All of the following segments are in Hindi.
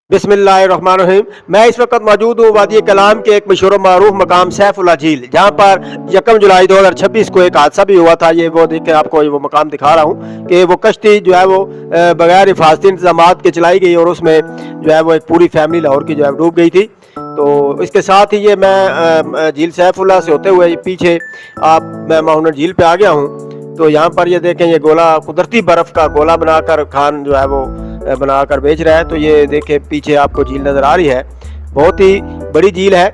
बिस्मिल्लाहिर्रहमानिर्रहीम। मैं इस वक्त मौजूद हूँ वादी कलाम के एक मशहूर मारूफ मकाम सैफुल्ला झील, जहाँ पर 1 जुलाई 2026 को एक हादसा भी हुआ था। ये वो देख के आपको वो मकाम दिखा रहा हूँ कि वो कश्ती जो है वो बगैर हिफाजती इंतजाम के चलाई गई और उसमें जो है वो एक पूरी फैमिली लाहौर की जो है डूब गई थी। तो इसके साथ ही ये मैं झील सैफुल्ला से होते हुए पीछे मैं माहुनर झील पे आ गया हूँ। तो यहाँ पर ये देखें, ये गोला कुदरती बर्फ़ का गोला बनाकर खान जो है वो बनाकर बेच रहा है। तो ये देखें पीछे आपको झील नज़र आ रही है, बहुत ही बड़ी झील है।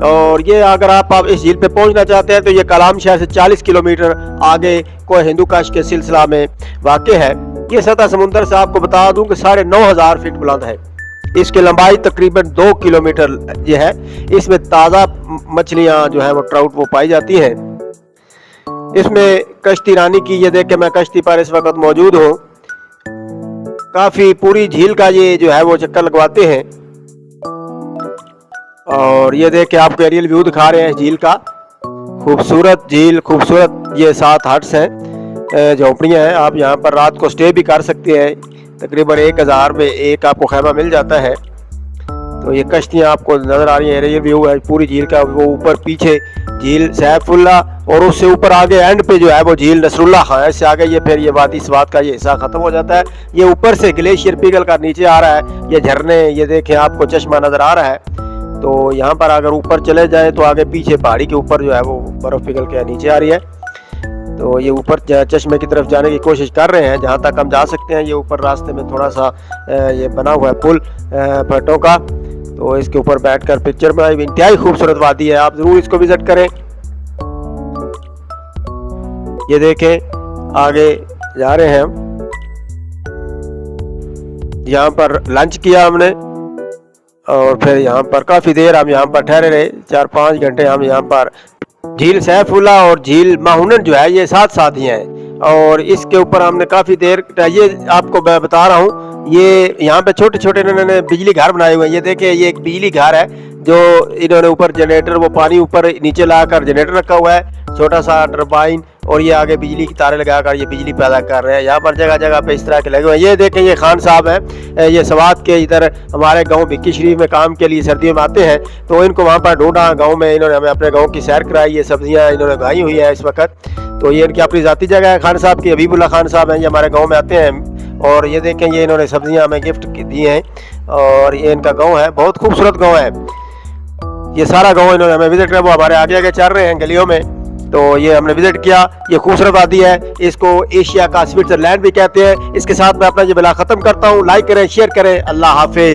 और ये अगर आप इस झील पे पहुंचना चाहते हैं तो ये कलाम शहर से 40 किलोमीटर आगे कोई हिंदू काश के सिलसिला में वाक़ है। ये सतह समुंदर से आपको बता दूं कि 9,500 फीट बुलंद है। इसकी लंबाई तकरीबन 2 किलोमीटर ये है। इसमें ताज़ा मछलियाँ जो है वो ट्राउट वो पाई जाती हैं। इसमें कश्ती रानी की, ये देख के मैं कश्ती पर इस वक्त मौजूद हूँ। काफ़ी पूरी झील का ये जो है वो चक्कर लगवाते हैं। और ये देख के आपको एरियल व्यू दिखा रहे हैं झील का। खूबसूरत झील, खूबसूरत ये 7 हट्स हैं, झोंपड़ियाँ हैं। आप यहाँ पर रात को स्टे भी कर सकते हैं। तकरीबन 1000 में एक आपको खैमा मिल जाता है। तो ये कश्तियाँ आपको नज़र आ रही हैं, एरियल व्यू है पूरी झील का। वो ऊपर पीछे झील सैफुल्ला और उससे ऊपर आगे एंड पे जो है वो झील नसरुल्लाह खां है। इससे आगे ये फिर ये वादी स्वात का ये हिस्सा ख़त्म हो जाता है। ये ऊपर से ग्लेशियर पिघल कर नीचे आ रहा है। ये झरने, ये देखें आपको चश्मा नज़र आ रहा है। तो यहाँ पर अगर ऊपर चले जाए तो आगे पीछे पहाड़ी के ऊपर जो है वो बर्फ़ पिघल के नीचे आ रही है। तो ये ऊपर चश्मे की तरफ जाने की कोशिश कर रहे हैं जहाँ तक हम जा सकते हैं। ये ऊपर रास्ते में थोड़ा सा ये बना हुआ है पुल फटों का। तो इसके ऊपर बैठकर पिक्चर बनाई, इंतहाई खूबसूरत वादी है, आप ज़रूर इसको विज़िट करें। ये देखें आगे जा रहे हैं हम। यहाँ पर लंच किया हमने और फिर यहाँ पर काफ़ी देर हम यहाँ पर ठहरे रहे, 4-5 घंटे हम यहाँ पर। झील सैफुल्ला और झील माहुनर जो है ये साथ साथ ही हैं। और इसके ऊपर हमने काफ़ी देर, ये आपको मैं बता रहा हूँ, ये यहाँ पे छोटे छोटे इन्होंने बिजली घर बनाए हुए हैं। ये देखें, ये एक बिजली घर है जो इन्होंने ऊपर जनरेटर, वो पानी ऊपर नीचे लाकर जनरेटर रखा हुआ है, छोटा सा टरबाइन। और ये आगे बिजली की तारें लगाकर ये बिजली पैदा कर रहे हैं। यहाँ पर जगह जगह पे इस तरह के लगे हुए हैं। ये देखें, ये खान साहब हैं, ये सवात के इधर हमारे गांव भिक्की शरीफ में काम के लिए सर्दियों में आते हैं। तो इनको वहाँ पर ढूंढा गांव में, इन्होंने हमें अपने गांव की सैर कराई। ये सब्जियाँ इन्होंने उगाई हुई है इस वक्त। तो ये इनकी अपनी ज़ाती जगह है। खान साहब की हबीबुल्ला खान साहब हैं, ये हमारे गाँव में आते हैं। और ये देखें, ये इन्होंने सब्जियाँ हमें गिफ्ट दी हैं। और ये इनका गाँव है, बहुत खूबसूरत गाँव है। ये सारा गाँव इन्होंने हमें विजिट किया, वो हमारे आगे आगे चल रहे हैं गलियों में। तो ये हमने विजिट किया। ये खूबसूरत वादी है, इसको एशिया का स्विट्जरलैंड भी कहते हैं। इसके साथ मैं अपना ये बिला ख़त्म करता हूँ। लाइक करें, शेयर करें। अल्लाह हाफिज़।